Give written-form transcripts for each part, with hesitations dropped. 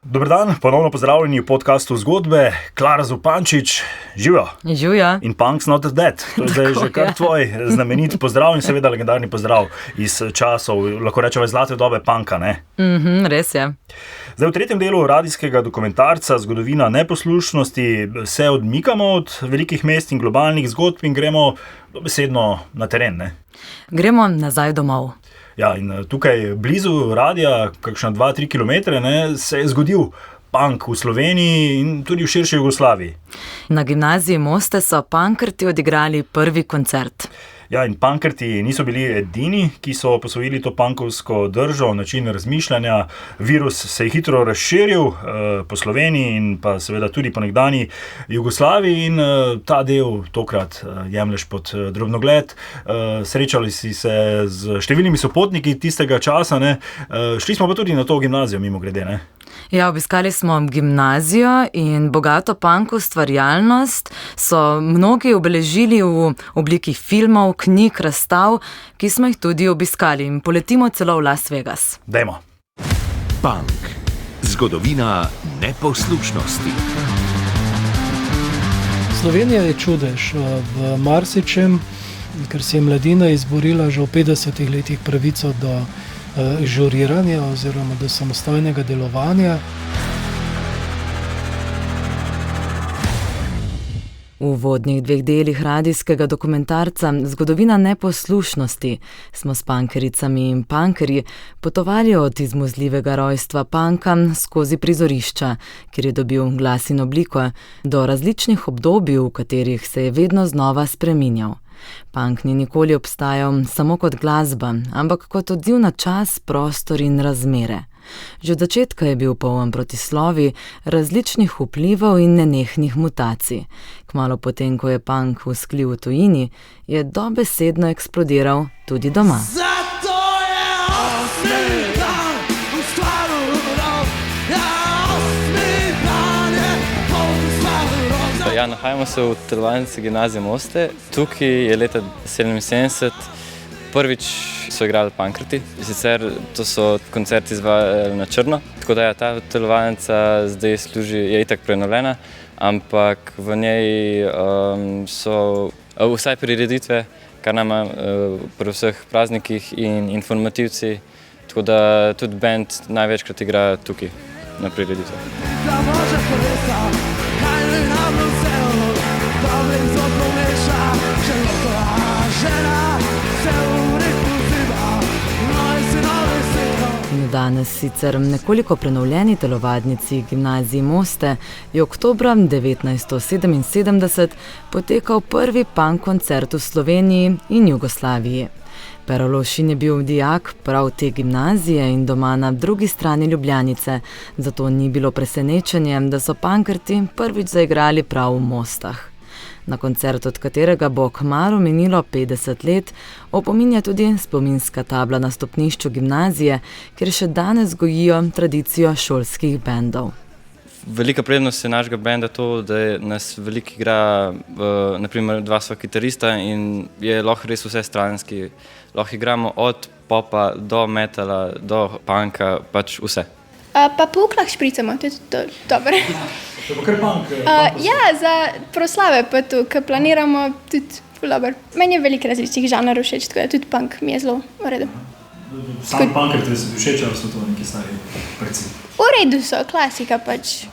Dober dan, ponovno pozdravljeni v podkastu Zgodbe. Klara Zupančič, živijo. Živijo. In Punk's Not Dead. To je zdaj že kar tvoj znamenit pozdrav in seveda legendarni pozdrav iz časov, lahko rečemo, zlate dobe punka, ne? Res je. Zdaj, v tretjem delu radijskega dokumentarca Zgodovina neposlušnosti se odmikamo od velikih mest in globalnih zgodb in gremo dobesedno na teren, ne? Gremo nazaj domov. Ja, in tukaj blizu radija, kakšna 2-3 kilometre, se je zgodil punk v Sloveniji in tudi v širši Jugoslaviji. Na gimnaziji Moste so punkerti odigrali prvi koncert. Ja, in punkerti niso bili edini, ki so posvojili to punkovsko držo, način razmišljanja. Virus se je hitro razširil po Sloveniji in pa seveda tudi po nekdanji Jugoslaviji in ta del tokrat jemlješ pod drobnogled. Srečali si se z številnimi sopotniki tistega časa, ne? Šli smo pa tudi na to gimnazijo, mimogrede, ne? Ja, obiskali smo gimnazijo in bogato punk ustvarjalnost so mnogi obeležili v obliki filmov, knjig, razstav, ki smo jih tudi obiskali in poletimo celo v Las Vegas. Dajmo. Punk. Zgodovina neposlušnosti. Slovenija je čudež v marsičem, ker si je mladina izborila že v 50 letih pravico do žuriranja oziroma do samostojnega delovanja. V uvodnih 2 delih radijskega dokumentarca Zgodovina neposlušnosti smo s punkericami in punkerji potovali od izmuzljivega rojstva punka skozi prizorišča, kjer je dobil glas in obliko, do različnih obdobij, v katerih se je vedno znova spreminjal. Punk ni nikoli obstajal samo kot glasba, ampak kot odziv na čas, prostor in razmere. Že od začetka je bil poln protislovij, različnih vplivov in nenehnih mutacij. Kmalu potem, ko je punk vzklil v tujini, je dobesedno eksplodiral tudi doma. Ja, nahajamo se v telovadnici gimnazije Moste. Tukaj je leta 1977 prvič so igrali punkerti. Sicer to so koncerti izvajali na črno, tako da ta telovadnica zdaj je itak prenovljena, ampak v njej so vsaj prireditve, kar nama pri vseh praznikih in informativci, tako da tudi band največkrat igra tukaj na prireditvah. Danes sicer nekoliko prenovljeni telovadnici gimnaziji Moste je oktobra 1977 potekal prvi punk koncert v Sloveniji in Jugoslaviji. Pero Lovšin je bil dijak prav te gimnazije in doma na drugi strani Ljubljanice, zato ni bilo presenečenje, da so punkerti prvič zaigrali prav v Mostah. Na koncert, od katerega bo kmalu minilo 50 let, opominja tudi spominska tabla na stopnišču gimnazije, kjer še danes gojijo tradicijo šolskih bendov. Velika prednost je našega benda to, da nas veliko igra, naprimer 2 sva kitarista in je lahko res vse stranski. Lahko igramo od popa do metala, do punka, pač vse. Pa pouk lahko špricamo, to je tudi dobro. To bo kar punk. Ja, za proslave pa tu, ko planiramo, tudi dobro. Meni je veliko različnih žanrov všeč, tako da tudi punk mi je zelo v redu. Sam punkerti so všeč, ali so to neki stari prci? V redu so, klasika pač,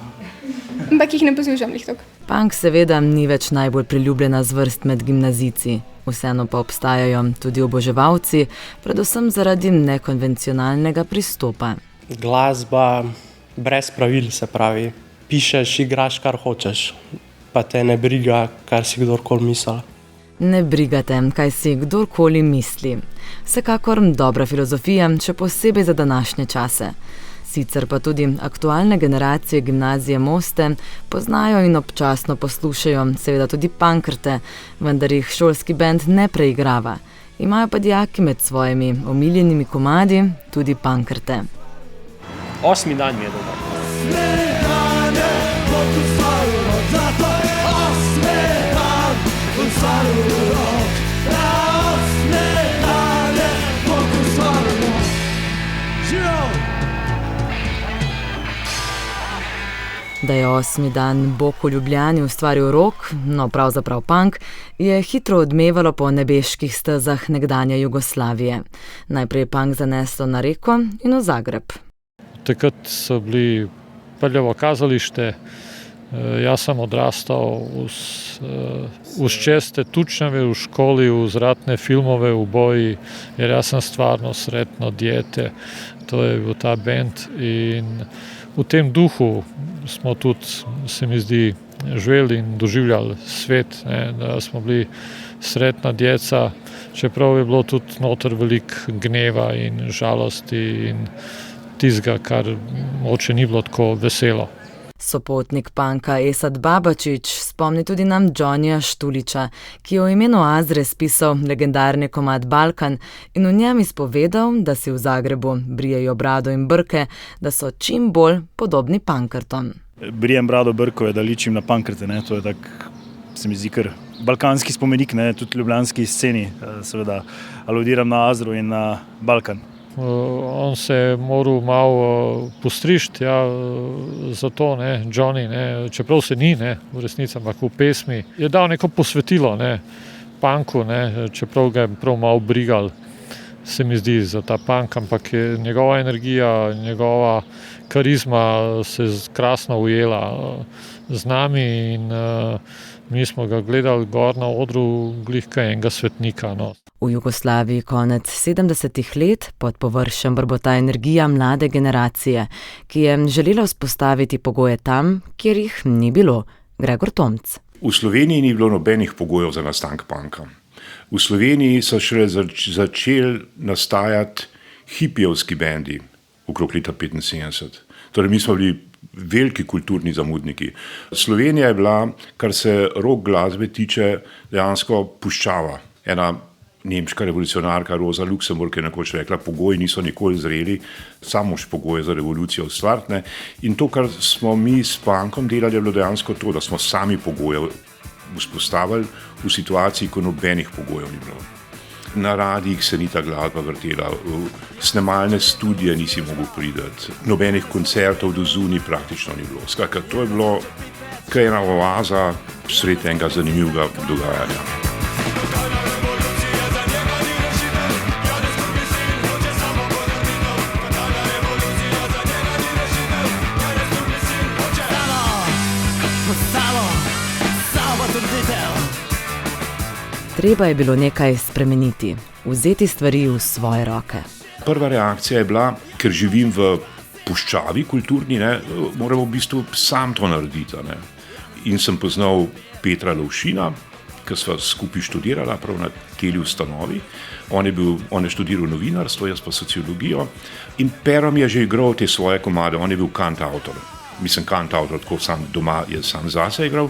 ampak jih ne poslušam lih toliko. Punk seveda ni več najbolj priljubljena zvrst med gimnazijci. Vseeno pa obstajajo tudi oboževalci, predvsem zaradi nekonvencionalnega pristopa. Glasba brez pravil, se pravi, pišeš, igraš, kar hočeš, pa te ne briga, kar si kdorkoli misli. Ne brigate, kaj si kdorkoli misli. Vsekakor dobra filozofija, še posebej za današnje čase. Sicer pa tudi aktualne generacije gimnazije Moste poznajo in občasno poslušajo seveda tudi punkerte, vendar jih šolski bend ne preigrava. Imajo pa dijaki med svojimi omiljenimi komadi tudi punkerte. 8. dan mi je dober. Da je 8. dan Bog v Ljubljani ustvaril rock, no pravzaprav punk, je hitro odmevalo po nebeških stezah nekdanje Jugoslavije. Najprej je punk zaneslo na Reko in v Zagreb. Takrat so bili prljavo kazalište. Jaz sem odrastal uz česte tučnjave v školi, uz ratne filmove v boji, jer jaz sem stvarno sretno dijete. To je bil ta bend in v tem duhu smo tudi, se mi zdi, živeli in doživljali svet, ne, da smo bili sretna djeca, čeprav je bilo tudi noter veliko gneva in žalosti in tizga, kar moče ni bilo tako veselo. Sopotnik panka Esad Babačić spomni tudi nam Johnnyja Štulića, ki je v imenu Azre spisal legendarni komad Balkan in v njem izpovedal, da si v Zagrebu brijejo brado in brke, da so čim bolj podobni pankrtom. Brijem brado brkove, da ličim na pankrte, ne? To je tak, se mi zdi, kar balkanski spomenik, ne? Tudi ljubljanski sceni, seveda aludiram na Azro in na Balkan. On se je moral malo postrišti, ja, zato, ne, Johnny, ne, čeprav se ni, ne, v resnici, ampak v pesmi, je dal neko posvetilo, ne, punku, ne, čeprav ga je prav malo brigal, se mi zdi, za ta punk, ampak je njegova energija, njegova karizma se krasno ujela z nami in mi smo ga gledali gor na odru glihka enega svetnika, no. V Jugoslaviji konec 70. let pod površjem brbota energija mlade generacije, ki je želela vzpostaviti pogoje tam, kjer jih ni bilo. Gregor Tomc. V Sloveniji ni bilo nobenih pogojev za nastanek punka. V Sloveniji so šele začeli nastajati hipijevski bendi okrog leta 75. Torej mi smo bili veliki kulturni zamudniki. Slovenija je bila, kar se rock glasbe tiče, dejansko puščava. Ena nemška revolucionarka Rosa Luxemburg je nekoč rekla, pogoji niso nikoli zreli, samo pogoje za revolucijo ustvariti. In to, kar smo mi s punkom delali, je bilo dejansko to, da smo sami pogoje vzpostavili v situaciji, ko nobenih pogojev ni bilo. Na radijih se ni ta glasba vrtela, v snemalne studije nisi mogel priti, nobenih koncertov do zunaj praktično ni bilo. Skratka, to je bilo kaj ena oaza sredi enega zanimivega dogajanja. Treba je bilo nekaj spremeniti, vzeti stvari v svoje roke. Prva reakcija je bila, ker živim v puščavi kulturni, ne, moramo v bistvu sam to narediti. Ne. In sem poznal Petra Lovšina, ki sva skupaj študirala prav na tej ustanovi. On je študiral novinarstvo, jaz pa sociologijo. In Pero mi je že igral te svoje komade, on je bil kantavtor. Mislim, kantavtor, tako sam doma je sam zase igral.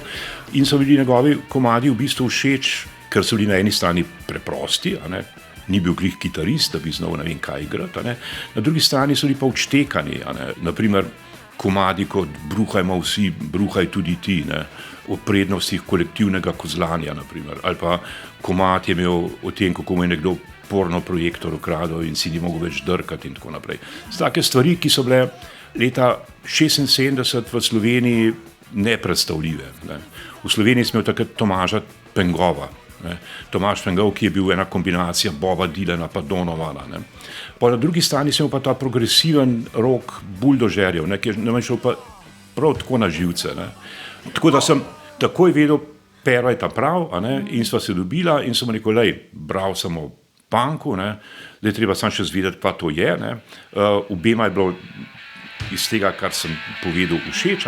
In so bili njegovi komadi v bistvu všeč, ker so bili na eni strani preprosti, ni bil glih kitarist, da bi znal ne vem kaj igrati, na drugi strani so bili pa odštekani, naprimer komadi kot Bruhajmo vsi, bruhaj tudi ti, o prednostih kolektivnega kozlanja, naprimer, ali pa komad je imel o tem, kako mu je nekdo porno projektor ukradel in si ni mogel več drkati in tako naprej. Take stvari, ki so bile leta 76 v Sloveniji nepredstavljive. V Sloveniji smo takrat Tomaža Pengova. Tomaž Pengov, ki je bil ena kombinacija Boba Dylana pa Donovana. Pa na drugi strani sem pa ta progresiven rock buldožerjev, ki je nam šel pa prav tako na živce. Tako da sem takoj vedel, Pero je ta prav, in sva se dobila in sem rekel, lej, bral sem o punku, da je treba sam še zvedeti, pa to je. Obema je bilo iz tega, kar sem povedal, všeč.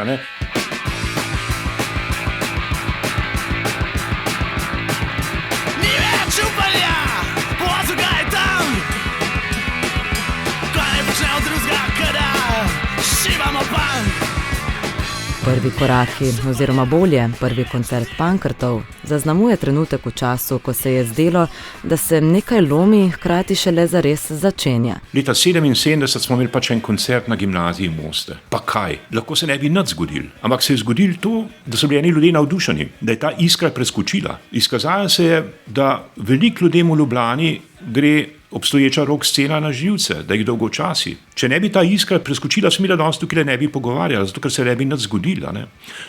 Prvi koraki, oziroma bolje, prvi koncert punkertov zaznamuje trenutek v času, ko se je zdelo, da se nekaj lomi, hkrati šele zares začenja. Leta 77 smo imeli pač en koncert na gimnaziji Moste. Pa kaj? Lahko se ne bi nič zgodil. Ampak se je zgodil to, da so bili eni ljudje navdušeni, da je ta iskra preskočila. Izkazalo se je, da veliko ljudem v Ljubljani gre obstoječa rock scena na živce, da jih dolgočasi. Če ne bi ta iskra preskočila, smo mi danes tukaj ne bi pogovarjali, zato ker se ne bi nič zgodilo.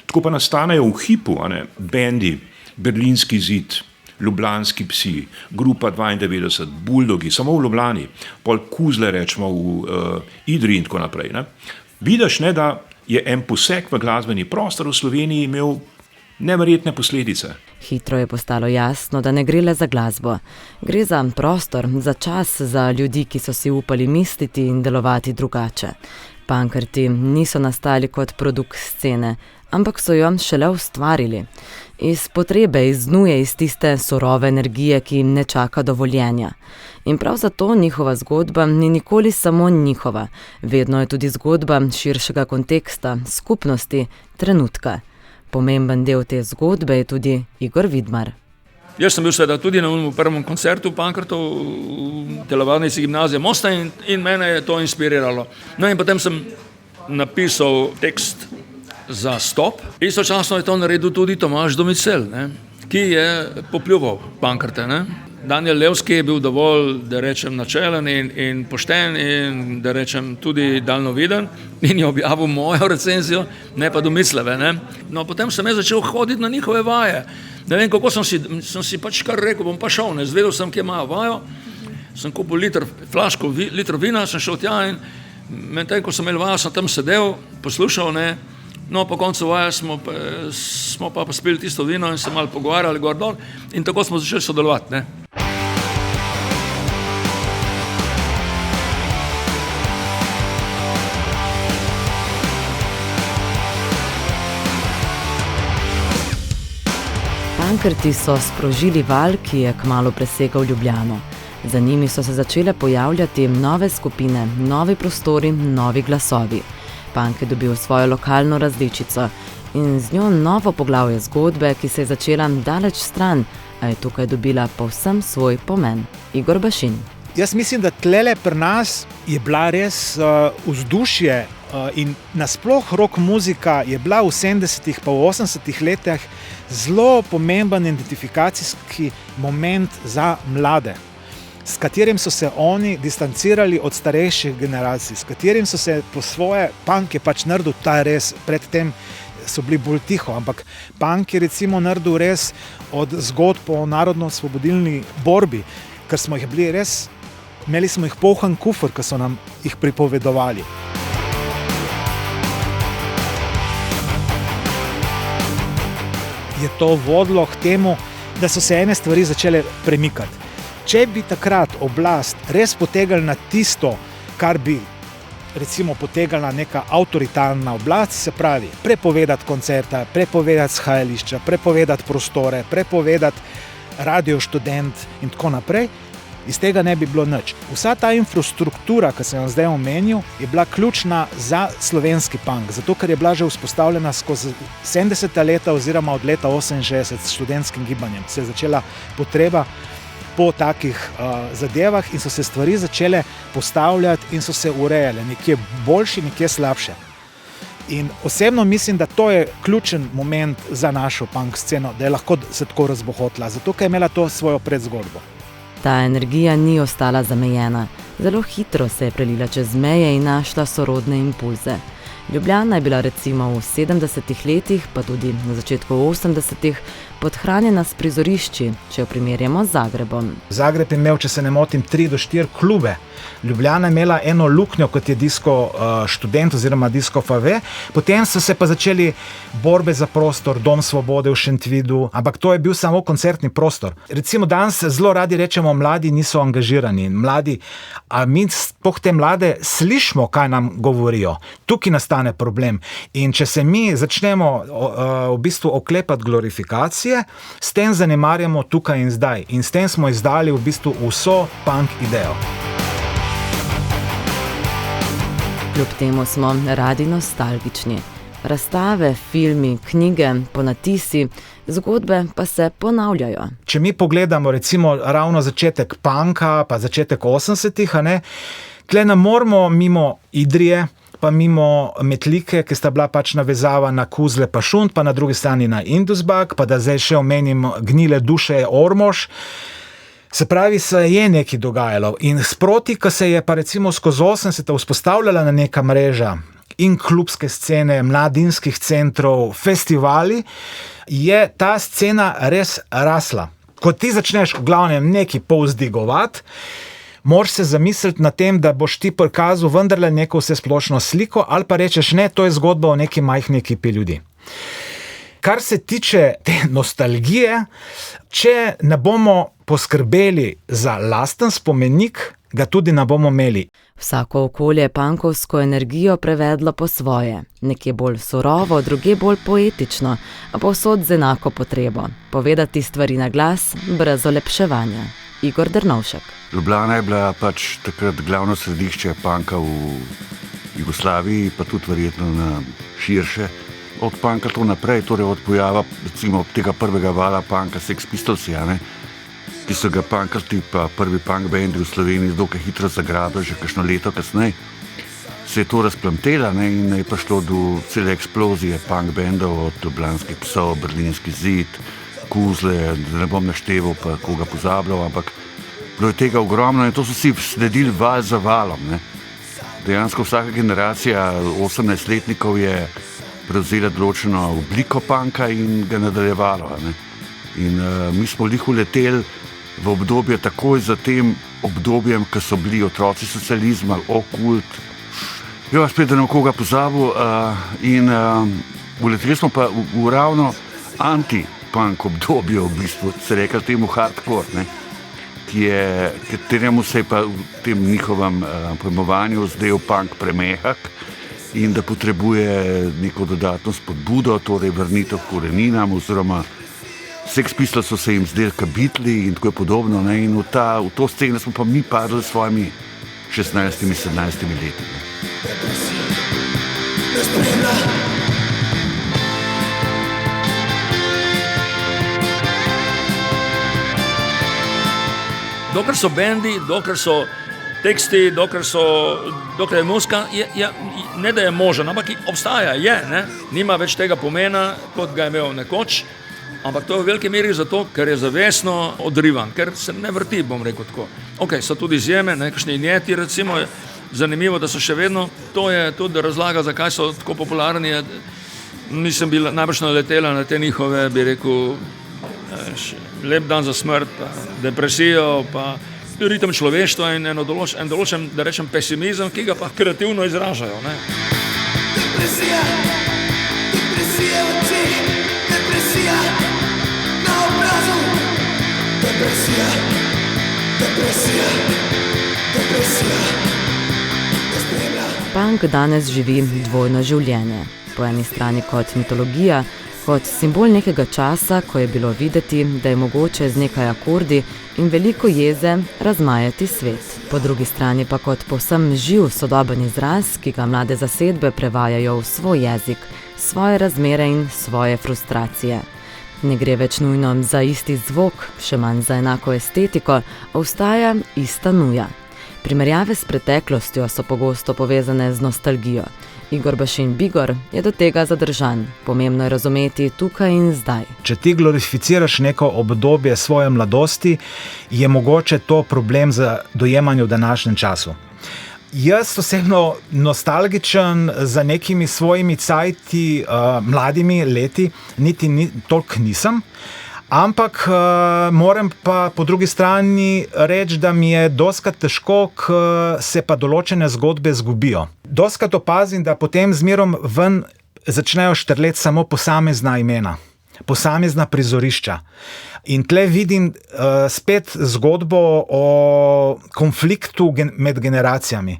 Tako pa nastanejo v hipu bendi, Berlinski zid, Ljubljanski psi, Grupa 92, Buldogi, samo v Ljubljani, pol Kuzle rečemo v Idri in tako naprej. Vidiš, da je en poseg v glasbeni prostor v Sloveniji imel neverjetne posledice. Hitro je postalo jasno, da ne gre le za glasbo. Gre za prostor, za čas, za ljudi, ki so si upali misliti in delovati drugače. Pankrti niso nastali kot produkt scene, ampak so jo šele ustvarili. Iz potrebe, iz nuje, iz tiste surove energije, ki jim ne čaka dovoljenja. In prav zato njihova zgodba ni nikoli samo njihova. Vedno je tudi zgodba širšega konteksta, skupnosti, trenutka. Pomemben del te zgodbe je tudi Igor Vidmar. Jaz sem bil seveda tudi na prvem koncertu pankrtov v telovadnici gimnazije Mosta in mene je to inspiriralo. No in potem sem napisal tekst za Stop. Istočasno je to naredil tudi Tomaž Domicel, ki je popljuval pankrte. Daniel Levski je bil dovolj, da rečem, načelen in pošten in da rečem tudi daljnoviden in je objavil mojo recenzijo, ne pa Domisleve. No, potem sem začel hoditi na njihove vaje. Ne vem, kako sem si pač kar rekel, bom pa šel, zvedel sem, kje imajo vajo, sem kupil flaško liter vina, sem šel tja in medtem, ko sem imel vajo, sem tam sedel, poslušal, no, po koncu vaje smo pa spili tisto vino in se malo pogovarjali gor dol in tako smo začeli sodelovati, Pankrti so sprožili val, ki je kmalu presegal Ljubljano. Za njimi so se začele pojavljati nove skupine, novi prostori, novi glasovi. Punk je dobil svojo lokalno različico in z njo novo poglavje zgodbe, ki se je začela daleč stran, a je tukaj dobila povsem svoj pomen. Igor Bašin. Jaz mislim, da tlele pri nas je bila res vzdušje in nasploh rock muzika je bila v 70-ih pa v 80-ih letih zelo pomemben identifikacijski moment za mlade, s katerim so se oni distancirali od starejših generacij, s katerim so se po svoje, punk je pač naredil ta res, predtem so bili bolj tiho, ampak punk je recimo naredil res od zgodb o narodno-osvobodilni borbi, ker smo jih bili res, imeli smo jih poln kufer, ker so nam jih pripovedovali. Je to vodilo k temu, da so se ene stvari začele premikati. Če bi takrat oblast res potegnila na tisto, kar bi recimo potegnila neka avtoritarna oblast, se pravi prepovedati koncerta, prepovedati shajališča, prepovedati prostore, prepovedati Radio Študent in tako naprej, iz tega ne bi bilo nič. Vsa ta infrastruktura, ki sem jo zdaj omenil, je bila ključna za slovenski punk, zato ker je bila že vzpostavljena skozi 70. leta oziroma od leta 68 s študentskim gibanjem. Se je začela potreba po takih zadevah in so se stvari začele postavljati in so se urejale, nekje boljši, nekje slabše. In osebno mislim, da to je ključen moment za našo punk sceno, da je lahko se tako razbohotila, zato ker je imela to svojo predzgodbo. Ta energija ni ostala zamejena. Zelo hitro se je prelila čez meje in našla sorodne impulze. Ljubljana je bila recimo v 70-ih letih, pa tudi na začetku 80-ih, podhranjena s prizorišči, če jo primerjamo z Zagrebom. Zagreb je imel, če se ne motim, 3 do 4 klube. Ljubljana je imela eno luknjo, kot je Disko Študent oziroma Disko Fave, potem so se pa začeli borbe za prostor, Dom svobode v Šentvidu, ampak to je bil samo koncertni prostor. Recimo danes zelo radi rečemo, mladi niso angažirani, mladi, a mi spoh te mlade slišimo, kaj nam govorijo. Tukaj nastane problem. In če se mi začnemo v bistvu oklepati glorifikacije, s tem zanemarjamo tukaj in zdaj. In s tem smo izdali v bistvu vso punk idejo. Kljub temu smo radi nostalgični. Razstave, filmi, knjige, ponatisi, zgodbe pa se ponavljajo. Če mi pogledamo recimo ravno začetek punka, pa začetek 80-ih, tle ne moramo mimo Idrije, pa mimo Metlike, ki sta bila pač navezava na Kuzle pa Šunt, pa na drugi strani na Indusbak, pa da zdaj še omenim Gnile duše Ormož. Se pravi, se je nekaj dogajalo in sproti, ko se je pa recimo skozi 80 vzpostavljala neka mreža in klubske scene, mladinskih centrov, festivali, je ta scena res rasla. Ko ti začneš v glavnem nekaj povzdigovati, moraš se zamisliti na tem, da boš ti prikazal vendarle neko vsesplošno sliko ali pa rečeš ne, to je zgodba o neki majhni ekipi ljudi. Kar se tiče te nostalgije, če ne bomo poskrbeli za lasten spomenik, ga tudi ne bomo imeli. Vsako okolje je punkovsko energijo prevedlo po svoje. Nekje bolj surovo, druge bolj poetično, a povsod z enako potrebo. Povedati stvari na glas, brez olepševanja. Igor Drnovšek. Ljubljana je bila pač takrat glavno središče punka v Jugoslaviji, pa tudi verjetno na širše. Od punka to naprej, torej od pojava recimo tega prvega vala punka Sex Pistols, ki so ga punkarti pa prvi punk bendi v Sloveniji dokaj hitro zagrabili že kakšno leto kasneje, se je to razplamtelo in je prišlo do cele eksplozije punk bendov, od Ljubljanskih psov, Berlinski zid, Kuzle, da ne bom našteval pa koga pozabljal, ampak bilo je tega ogromno in to so vsi sledili val za valom. Dejansko vsaka generacija 18-letnikov je prevzela določeno obliko punka in ga nadaljevalo. In mi smo lih uleteli v obdobje takoj za tem obdobjem, ko so bili otroci socializma, Okult, spet da ne koga pozabil, in uleteli smo pa v ravno anti-punk obdobje, v bistvu se rekli temu hardcore, kateremu se je pa v tem njihovem pojmovanju zdel punk premehak in da potrebuje neko dodatno spodbudo, torej vrnitev k koreninam, oziroma Sex Pistols so se jim zdeli kot Beatli in tako je podobno. In v to sceno smo pa mi padli s svojimi 16-17 leti. Dokler so bendi, dokler so teksti, dokler je muzika, ne da je možen, ampak obstaja, nima več tega pomena, kot ga je imel nekoč. Ampak to je v veliki meri zato, ker je zavestno odrivan, ker se ne vrti, bom rekel tako. So tudi izjeme, nekakšni injeti, recimo, zanimivo, da so še vedno, to je tudi razlaga, zakaj so tako popularni. Nisem bila najbrž naletela na te njihove, bi rekel, Lep dan za smrt, pa depresijo, pa ritem človeštva in en določen, da rečem, pesimizem, ki ga pa kreativno izražajo. Depresija, depresija v očeh, depresija na obrazu, depresija, depresija, depresija. Punk danes živi dvojno življenje. Po eni strani kot mitologija, kot simbol nekega časa, ko je bilo videti, da je mogoče z nekaj akordi in veliko jeze razmajati svet. Po drugi strani pa kot povsem živ sodoben izraz, ki ga mlade zasedbe prevajajo v svoj jezik, svoje razmere in svoje frustracije. Ne gre več nujno za isti zvok, še manj za enako estetiko, ostaja ista nuja. Primerjave s preteklostjo so pogosto povezane z nostalgijo. Igor Bašin Bigor je do tega zadržan. Pomembno je razumeti tukaj in zdaj. Če ti glorificiraš neko obdobje svoje mladosti, je mogoče to problem za dojemanje v današnjem času. Jaz osebno nostalgičen za nekimi svojimi cajti, mladimi leti, niti toliko nisem. Ampak moram pa po drugi strani reči, da mi je doskrat težko, ko se pa določene zgodbe zgubijo. Doskrat opazim, da potem zmerom ven začnejo štrleti samo posamezna imena, posamezna prizorišča. In tle vidim spet zgodbo o konfliktu med generacijami.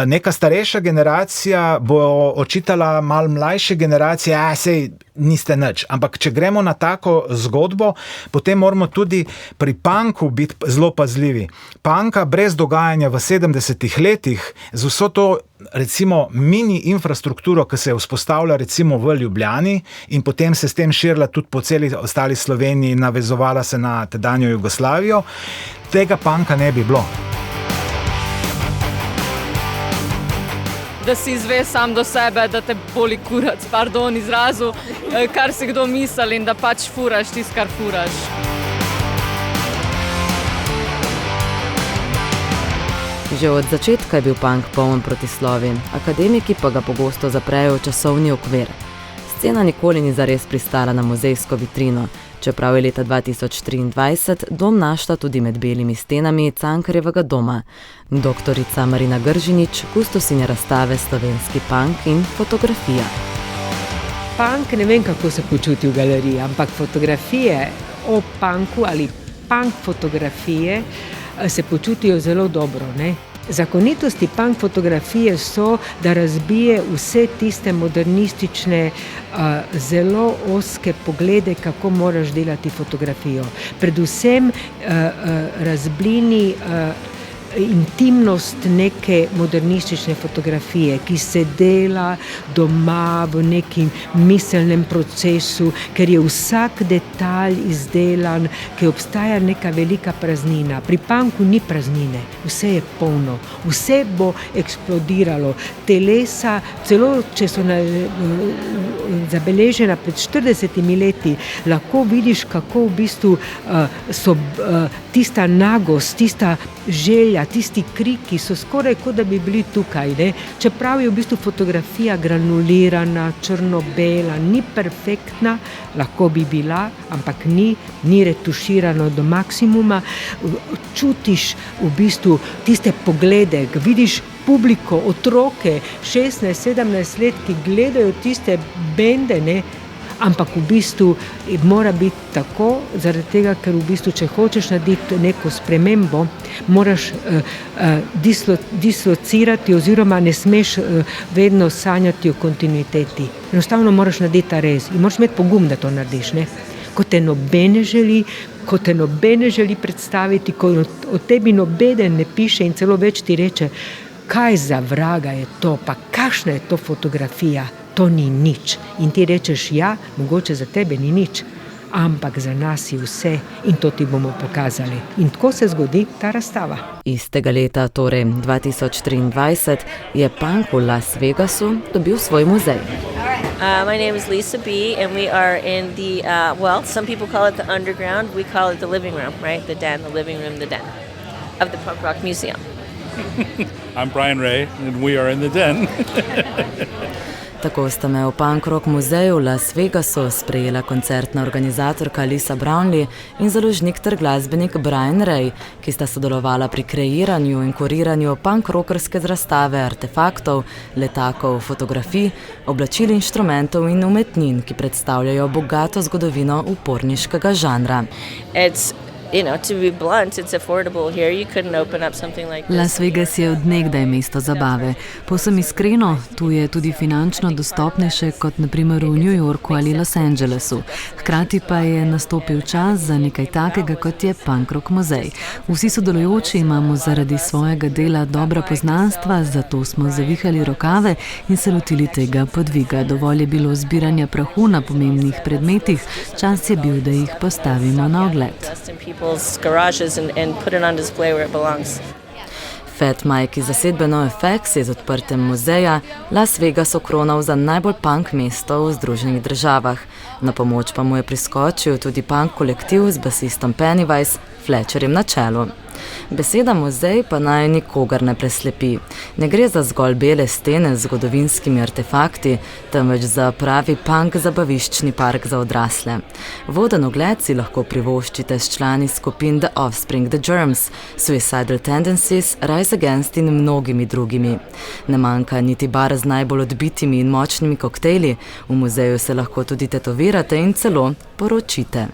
Neka starejša generacija bo očitala malo mlajše generacije, sej niste nič. Ampak če gremo na tako zgodbo, potem moramo tudi pri punku biti zelo pazljivi. Punka brez dogajanja v 70-ih letih, z vso to recimo mini infrastrukturo, ki se je vzpostavila recimo v Ljubljani in potem se s tem širila tudi po celi ostali Sloveniji, navezovala se na tedanjo Jugoslavijo, tega punka ne bi bilo. Da si izve sam do sebe, da te boli kurac, pardon izrazu, kar si kdo misli in da pač furaš tisto, kar furaš. Že od začetka je bil punk poln protislovi, akademiki pa ga pogosto zaprejo v časovni okvir. Scena nikoli ni zares pristala na muzejsko vitrino, čeprav je leta 2023 dom našla tudi med belimi stenami Cankarjevega doma. Doktorica Marina Gržinič, kustosinja razstave Slovenski punk in fotografija. Punk ne vem, kako se počuti v galeriji, ampak fotografije o punku ali punk fotografije se počutijo zelo dobro, ne? Zakonitosti punk fotografije so, da razbije vse tiste modernistične, zelo ozke poglede, kako moraš delati fotografijo. Predvsem razblini intimnost neke modernistične fotografije, ki se dela doma v nekim miselnem procesu, ker je vsak detalj izdelan, ker obstaja neka velika praznina. Pri punku ni praznine, vse je polno, vse bo eksplodiralo. Telesa, celo če so zabeležena pred 40 leti, lahko vidiš, kako v bistvu so tista nagost, tista želja, tisti kriki so skoraj kot da bi bili tukaj, ne? Čeprav je v bistvu fotografija granulirana, črno-bela, ni perfektna, lahko bi bila, ampak ni retuširano do maksimuma. Čutiš v bistvu tiste poglede, vidiš publiko, otroke, 16-17 let, ki gledajo tiste bende, ne? Ampak v bistvu mora biti tako, zaradi tega, ker v bistvu, če hočeš narediti neko spremembo, moraš dislocirati oziroma ne smeš vedno sanjati o kontinuiteti. Enostavno moraš narediti ta rez in moraš imeti pogum, da to narediš, ne? Ko te nobene želi predstaviti, ko o tebi nobeden ne piše in celo več ti reče, kaj za vraga je to, pa kakšna je to fotografija. To ni nič. In ti rečeš, ja, mogoče za tebe ni nič, ampak za nas je vse in to ti bomo pokazali. In tako se zgodi ta razstava. Istega leta, torej 2023, je punk v Las Vegasu dobil svoj muzej. My name is Lisa B. and we are in the, some people call it the underground, we call it the living room, right? The den, the living room, the den of the Punk Rock Museum. I'm Brian Ray and we are in the den. Tako sta me v Punk Rock muzeju v Las Vegasu sprejela koncertna organizatorka Lisa Brownlee in založnik ter glasbenik Brian Ray, ki sta sodelovala pri kreiranju in kuriranju punk rockerske razstave artefaktov, letakov, fotografij, oblačil, inštrumentov in umetnin, ki predstavljajo bogato zgodovino uporniškega žanra. To be blunt, it's affordable here. You couldn't open up something like this. Las Vegas je od nekdaj mesto zabave. Povsem iskreno, tu je tudi finančno dostopnejše kot na primer v New Yorku ali Los Angelesu. Hkrati pa je nastopil čas za nekaj takega, kot je Punk Rock muzej. Vsi sodelujoči imamo zaradi svojega dela dobra poznanstva, zato smo zavihali rokave in se lotili tega podviga. Dovolj je bilo zbiranja prahu na pomembnih predmetih, čas je bil, da jih postavimo na ogled. Garages and put it on display where it belongs. Fat Mike iz zasedbe NoFX je z odprtem muzeja Las Vegas okronal za najbolj punk mesto v Združenih državah. Na pomoč pa mu je priskočil tudi punk kolektiv z basistom Pennywise, Fletcherjem na čelu. Beseda muzej pa naj nikogar ne preslepi. Ne gre za zgolj bele stene z zgodovinskimi artefakti, temveč za pravi punk zabaviščni park za odrasle. Voden ogled si lahko privoščite s člani skupin The Offspring, The Germs, Suicidal Tendencies, Rise Against in mnogimi drugimi. Ne manjka niti bar z najbolj odbitimi in močnimi koktejli, v muzeju se lahko tudi tetovirate in celo poročite.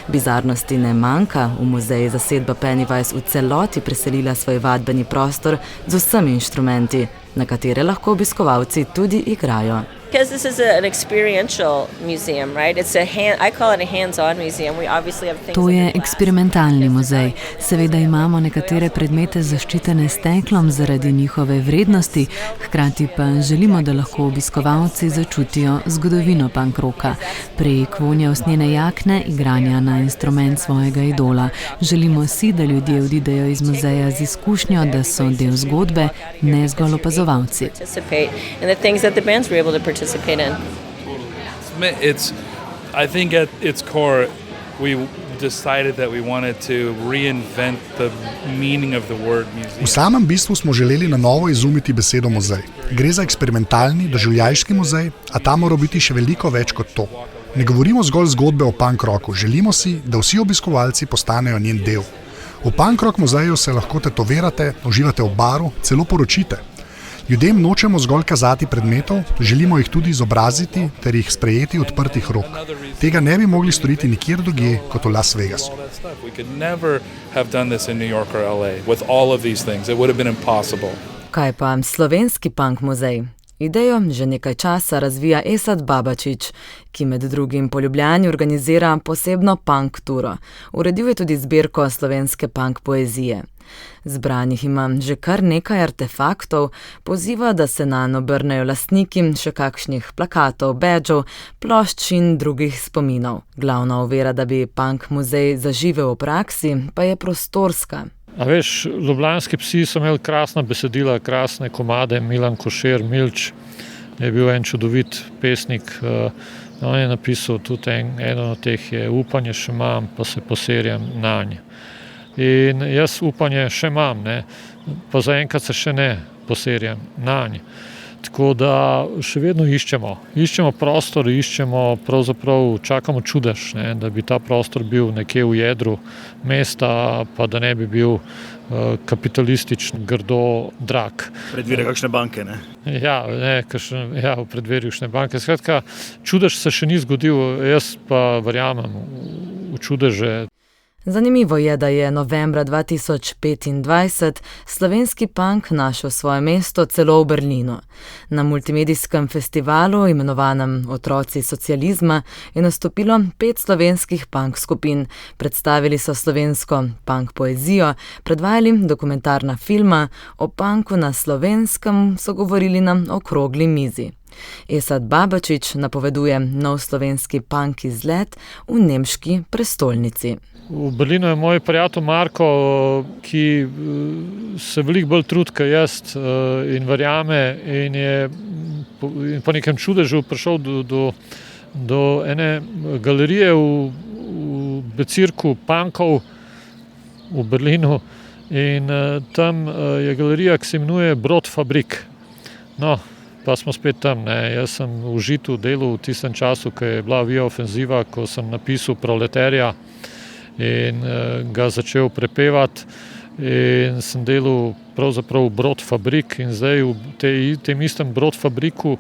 Bizarnosti ne manjka, v muzeji zasedba Pennywise v celoti preselila svoj vadbeni prostor z vsemi inštrumenti, na katere lahko obiskovalci tudi igrajo. Because this is an experiential museum, right? I call it a hands-on museum. We obviously have things. To je eksperimentalni muzej. Seveda imamo nekatere predmete zaščitene s steklom zaradi njihove vrednosti, hkrati pa želimo, da lahko obiskovalci začutijo zgodovino punk rocka. Prek vonja usnjene jakne, igranja na instrument svojega idola. Želimo si, da ljudje odidejo iz muzeja z izkušnjo, da so del zgodbe, ne zgolj opazovalci. I think at its core, we decided that we wanted to reinvent the meaning of the word museum. V samem bistvu smo želeli na novo izumiti besedo muzej. Gre za eksperimentalni, doživljajski muzej, a ta mora biti še veliko več kot to. Ne govorimo zgolj zgodbe o punk rocku, želimo si, da vsi obiskovalci postanejo njen del. V punk rock muzeju se lahko tetovirate, uživate v baru, celo poročite. Ljudem nočemo zgolj kazati predmetov, želimo jih tudi izobraziti ter jih sprejeti odprtih rok. Tega ne bi mogli storiti nikjer drugje kot v Las Vegasu. Kaj pa slovenski punk muzej? Idejo že nekaj časa razvija Esad Babačič, ki med drugim po Ljubljani organizira posebno punk turo. Uredil je tudi zbirko slovenske punk poezije. Zbranih imam že kar nekaj artefaktov, poziva, da se nanj obrnejo lastniki še kakšnih plakatov, badžov, plošč in drugih spominov. Glavna ovira, da bi punk muzej zaživel v praksi, pa je prostorska. A veš, ljubljanski psi so imeli krasna besedila, krasne komade, Milan Košir, Milč je bil en čudovit pesnik, on je napisal tudi eno od teh je Upanje še imam, pa se poserjam nanj. In jaz upanje še imam, ne, pa zaenkrat se še ne poserjam nanj. Tako da še vedno iščemo prostor, pravzaprav čakamo čudež, ne, da bi ta prostor bil nekje v jedru mesta, pa da ne bi bil kapitalističen, grdo drag. Predvire kakšne banke, ne? Ja, v predverju kakšne banke. Skratka, čudež se še ni zgodil, jaz pa verjamem v čudeže. Zanimivo je, da je novembra 2025 slovenski punk našel svoje mesto celo v Berlinu. Na multimedijskem festivalu, imenovanem Otroci socializma, je nastopilo 5 slovenskih punk skupin. Predstavili so slovensko punk poezijo, predvajali dokumentarna filma, o punku na slovenskem so govorili na okrogli mizi. Esad Babačič napoveduje nov slovenski punk izlet v nemški prestolnici. V Berlinu je moj prijatelj Marko, ki se veliko bolj trudi kot jaz in verjame in je po nekem čudežu prišel do ene galerije v becirku punkov v Berlinu in tam je galerija, ki se imenuje Brodfabrik. No, pa smo spet tam, ne. Jaz sem v Žitu delal v tistem času, ko je bila Via Ofenziva, ko sem napisal Proletarja in ga začel prepevati in sem delal pravzaprav Brodfabrik in zdaj v tem istem Brodfabriku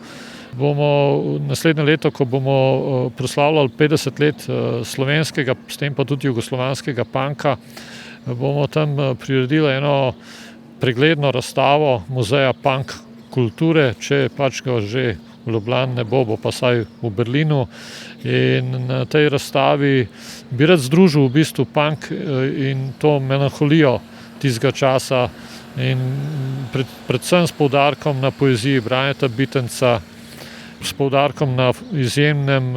bomo naslednje leto, ko bomo proslavljali 50 let slovenskega, s tem pa tudi jugoslovanskega punka, bomo tam priredili eno pregledno razstavo muzeja punk kulture, če pač ga že v Ljubljani ne bo pa saj v Berlinu. In na tej razstavi bi rad združil v bistvu punk in to melanholijo tistega časa in predvsem s poudarkom na poeziji Braneta Bitenca, s poudarkom na izjemnem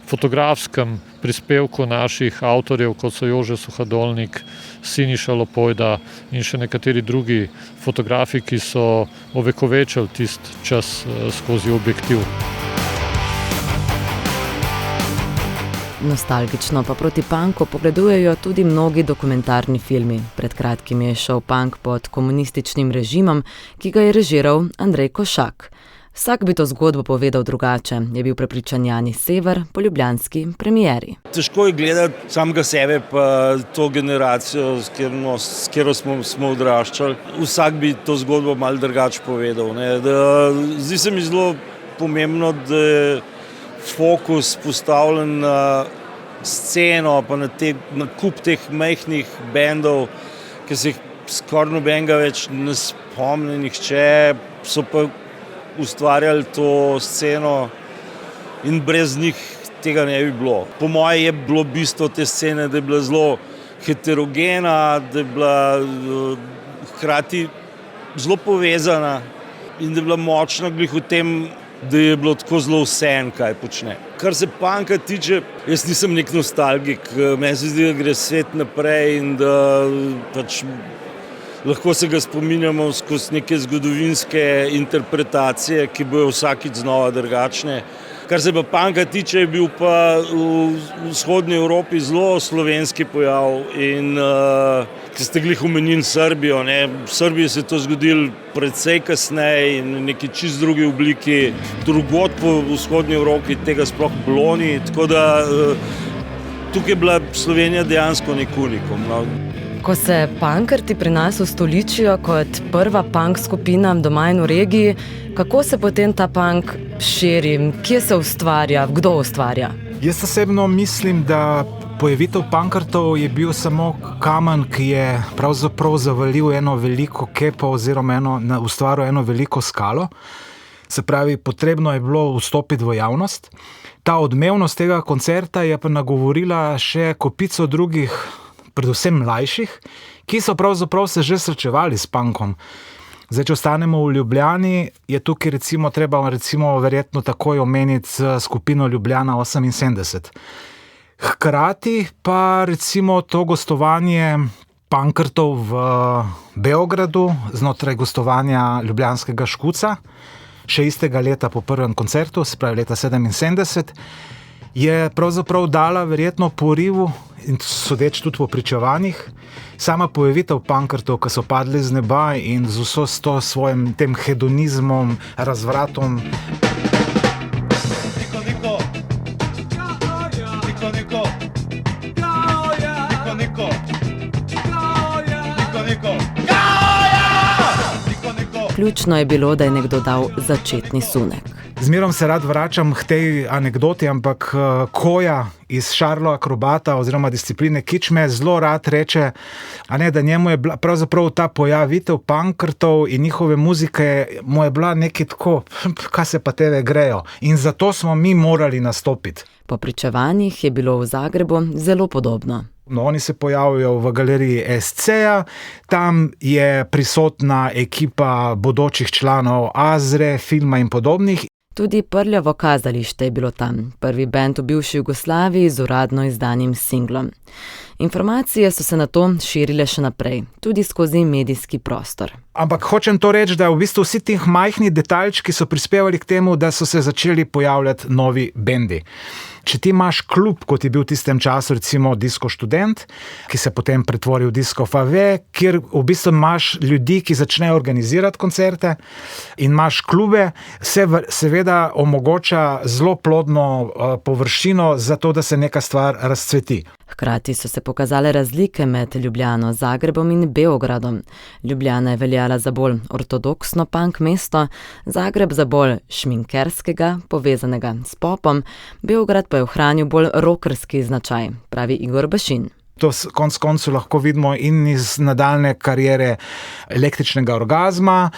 fotografskem prispevku naših avtorjev, kot so Jože Suhadolnik, Siniša Lopojda in še nekateri drugi fotografi, ki so ovekovečili tisti čas skozi objektiv. Nostalgično pa proti punku pogledujejo tudi mnogi dokumentarni filmi. Pred kratkim je šel punk pod komunističnim režimom, ki ga je režiral Andrej Košak. Vsak bi to zgodbo povedal drugače, je bil prepričan Jani Sever po ljubljanski premieri. Težko je gledati samega sebe pa to generacijo, s katero smo odraščali. Vsak bi to zgodbo malo drugače povedal. Zdi se mi zelo pomembno, da je fokus postavljen na sceno, pa na kup teh majhnih bendov, ki se jih skoraj nobenega več ne spomni nihče, so pa ustvarjali to sceno in brez njih tega ne bi bilo. Po moje je bilo bistvo te scene, da je bila zelo heterogena, da je bila hkrati zelo povezana in da je bila močna glih v tem, da je bilo tako zelo vseeno, kaj počne. Kar se punka tiče, jaz nisem nek nostalgik, meni se zdi, da gre svet naprej in da pač lahko se ga spominjamo skozi neke zgodovinske interpretacije, ki bojo vsakič znova drugačne. Kar se pa punka tiče, je bil pa v vzhodni Evropi zelo slovenski pojav in ki ste glih omenili Srbijo, ne. V Srbiji se je to zgodilo precej kasneje in v neki čist drugi obliki. Drugod po vzhodni Evropi tega sploh bilo ni, tako da tukaj je bila Slovenija dejansko nek unikum. No. Ko se punkerti pri nas ustoličijo kot prva punk skupina doma in v regiji, kako se potem ta punk širi, kje se ustvarja, kdo ustvarja? Jaz osebno mislim, da pojavitev punkertov je bil samo kamen, ki je pravzaprav zavalil eno veliko kepo oziroma ustvaril eno veliko skalo. Se pravi, potrebno je bilo vstopiti v javnost. Ta odmevnost tega koncerta je pa nagovorila še kopico drugih, predvsem mlajših, ki so pravzaprav se že srečevali s punkom. Zdaj, če ostanemo v Ljubljani, je tukaj treba verjetno takoj omeniti skupino Ljubljana 78. Hkrati pa recimo to gostovanje punkertov v Beogradu znotraj gostovanja ljubljanskega Škuca, še istega leta po prvem koncertu, se pravi leta 77, je pravzaprav dala verjetno porivu in sodeč tudi po pričevanjih, sama pojavitev punkertov, ki so padli z neba in z vso to svojim tem hedonizmom, razvratom. Ključno je bilo, da je nekdo dal začetni sunek. Zmerom se rad vračam k tej anekdoti, ampak Koja iz Šarlo akrobata oziroma discipline kičme zelo rad reče, da njemu je bila pravzaprav ta pojavitev punkertov in njihove muzike mu je bila nekaj tako, kaj se pa tebe grejo. In zato smo mi morali nastopiti. Po pričevanjih je bilo v Zagrebu zelo podobno. No, oni se pojavijo v galeriji SC-ja, tam je prisotna ekipa bodočih članov Azre, Filma in podobnih. Tudi Prljavo kazalište je bilo tam, prvi bend v bivši Jugoslaviji z uradno izdanim singlom. Informacije so se nato širile še naprej, tudi skozi medijski prostor. Ampak hočem to reči, da v bistvu vsi tih majhni detaljčki so prispevali k temu, da so se začeli pojavljati novi bendi. Če ti imaš klub, kot je bil v tistem času recimo Disco Študent, ki se potem pretvori v Disco Fave, kjer v bistvu imaš ljudi, ki začnejo organizirati koncerte in imaš klube, se seveda omogoča zelo plodno površino za to, da se neka stvar razcveti. Hkrati so se pokazale razlike med Ljubljano, Zagrebom in Beogradom. Ljubljana je veljala za bolj ortodoksno punk mesto, Zagreb za bolj šminkerskega, povezanega s popom, Beograd pa je ohranil bolj rockerski značaj, pravi Igor Bašin. To konec koncev lahko vidimo in iz nadaljne kariere Električnega orgazma,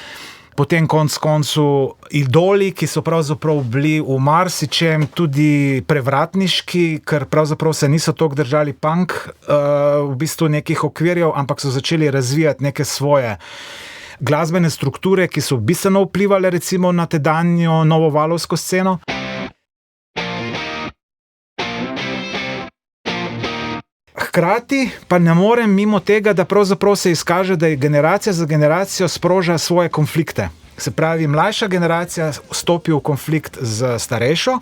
potem konec koncu idoli, ki so pravzaprav bili v marsičem tudi prevratniški, ker pravzaprav se niso toliko držali punk v bistvu nekih okvirjev, ampak so začeli razvijati neke svoje glasbene strukture, ki so bistveno vplivali recimo na tedanjo novovalovsko sceno. Hkrati pa ne morem mimo tega, da pravzaprav se izkaže, da je generacija za generacijo sproža svoje konflikte. Se pravi, mlajša generacija stopi v konflikt z starejšo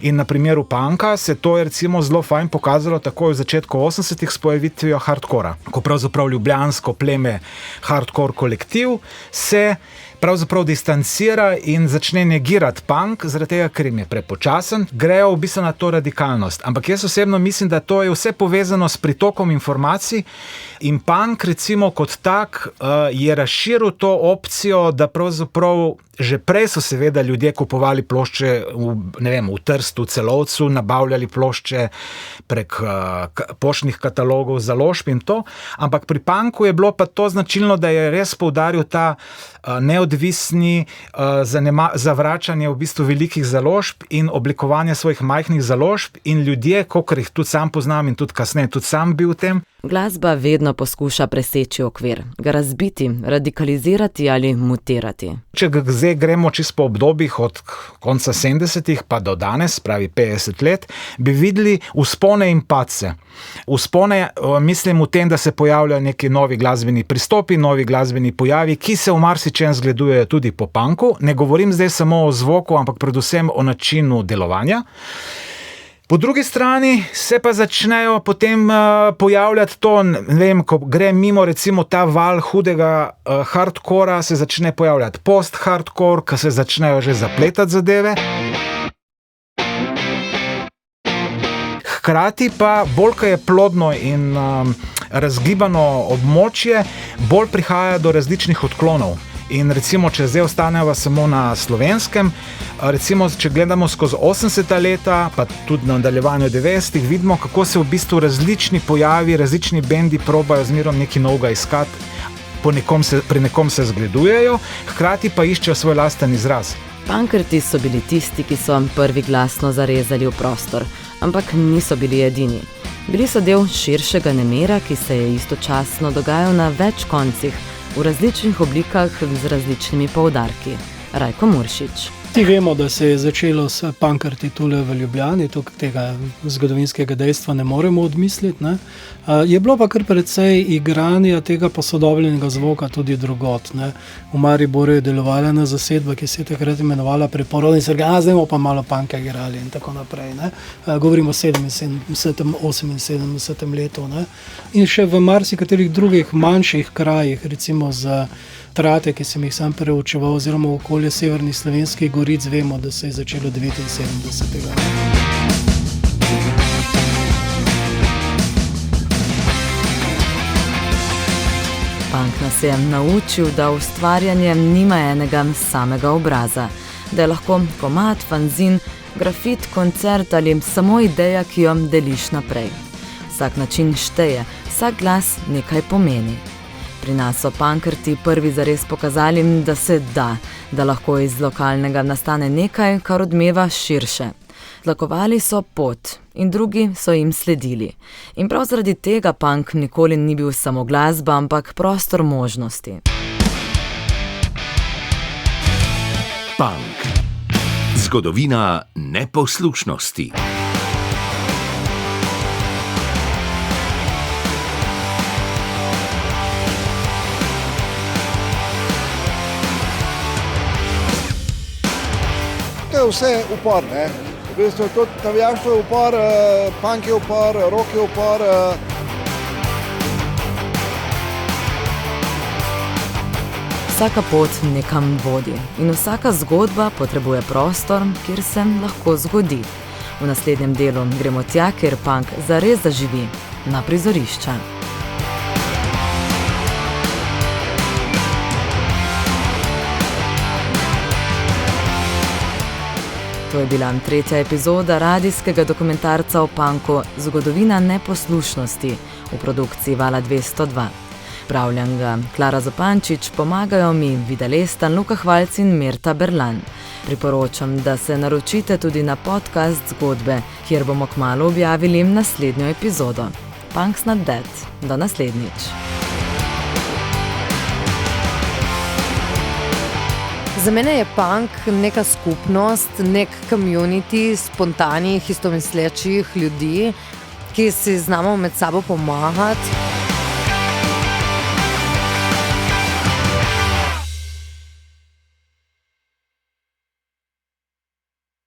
in na primeru punka se to je recimo zelo fajn pokazalo takoj v začetku 80-ih s pojavitvijo hardcora, ko pravzaprav ljubljansko pleme hardcore kolektiv se pravzaprav distancira in začne negirati punk, zaradi tega, ker jim je prepočasen, grejo v bistvu na to radikalnost. Ampak jaz osebno mislim, da to je vse povezano s pritokom informacij in punk recimo kot tak je razširil to opcijo, da pravzaprav že prej so seveda ljudje kupovali plošče v Trstu, Celovcu, nabavljali plošče prek poštnih katalogov, založb in to, ampak pri punku je bilo pa to značilno, da je res poudaril ta neodvisni zavračanje v bistvu velikih založb in oblikovanje svojih majhnih založb in ljudje, kolikor jih tudi sam poznam in tudi kasneje tudi sam bil v tem, Glasba vedno poskuša preseči okvir, ga razbiti, radikalizirati ali mutirati. Če zdaj gremo čisto po obdobjih od konca 70-ih pa do danes, pravi 50 let, bi videli vzpone in padce. Vzpone mislim v tem, da se pojavljajo neki novi glasbeni pristopi, novi glasbeni pojavi, ki se v marsičem zgledujejo tudi po punku. Ne govorim zdaj samo o zvoku, ampak predvsem o načinu delovanja. Po drugi strani se pa začnejo potem pojavljati to, ne vem, ko gre mimo recimo ta val hudega hardcora, se začne pojavljati post-hardcore, ko se začnejo že zapletati zadeve. Hkrati pa bolj, ko je plodno in razgibano območje, bolj prihaja do različnih odklonov. In recimo, če zdaj ostaneva samo na Slovenskem, recimo, če gledamo skozi 80. leta, pa tudi na nadaljevanju 90-ih, vidimo, kako se v bistvu različni pojavi, različni bendi probajo zmerom nekaj novega iskati, pri nekom se zgledujejo, hkrati pa iščejo svoj lasten izraz. Punkerti so bili tisti, ki so prvi glasno zarezali v prostor, ampak niso bili edini. Bili so del širšega nemira, ki se je istočasno dogajal na več koncih, v različnih oblikah z različnimi poudarki. Rajko Muršič. Ti vemo, da se je začelo s punkerti tule v Ljubljani, tukaj tega zgodovinskega dejstva ne moremo odmisliti. Ne? Je bilo pa kar precej igranja tega posodobljenega zvoka tudi drugot. Ne? V Mariboru je delovala ena zasedba, ki se je takrat imenovala Preporodni Srgan, zdaj bomo pa malo punka igrali in tako naprej. Ne? Govorimo o 77-78 letu. Ne? In še v marsikaterih drugih manjših krajih, recimo z Trate, ki sem jih sam preučeval, oziroma okolje severnih slovenskih goric, vemo, da se je začelo 79. Punk nas je naučil, da ustvarjanje nima enega samega obraza, da je lahko komad, fanzin, grafit, koncert ali samo ideja, ki jo deliš naprej. Vsak način šteje, vsak glas nekaj pomeni. Pri nas so punkerti prvi zares pokazali, da se da lahko iz lokalnega nastane nekaj, kar odmeva širše. Tlakovali so pot in drugi so jim sledili. In prav zaradi tega punk nikoli ni bil samo glasba, ampak prostor možnosti. Punk. Zgodovina neposlušnosti. Vse upor, ne? V bistvu tudi navijaštvo je upor, punk je upor, rock je upor. Vsaka pot nekam vodi in vsaka zgodba potrebuje prostor, kjer se lahko zgodi. V naslednjem delu gremo tja, kjer punk zares zaživi, na prizorišča. To je bila 3. epizoda radijskega dokumentarca o punku Zgodovina neposlušnosti v produkciji Vala 202. Pravljam ga Klara Zupančič, pomagajo mi Vida Lestan, Luka Hvalc in Mirta Berlan. Priporočam, da se naročite tudi na podcast zgodbe, kjer bomo kmalu objavili naslednjo epizodo. Punk's not dead. Do naslednjič. Za mene je punk neka skupnost, nek community spontanih, istomislečih ljudi, ki si znamo med sabo pomagati.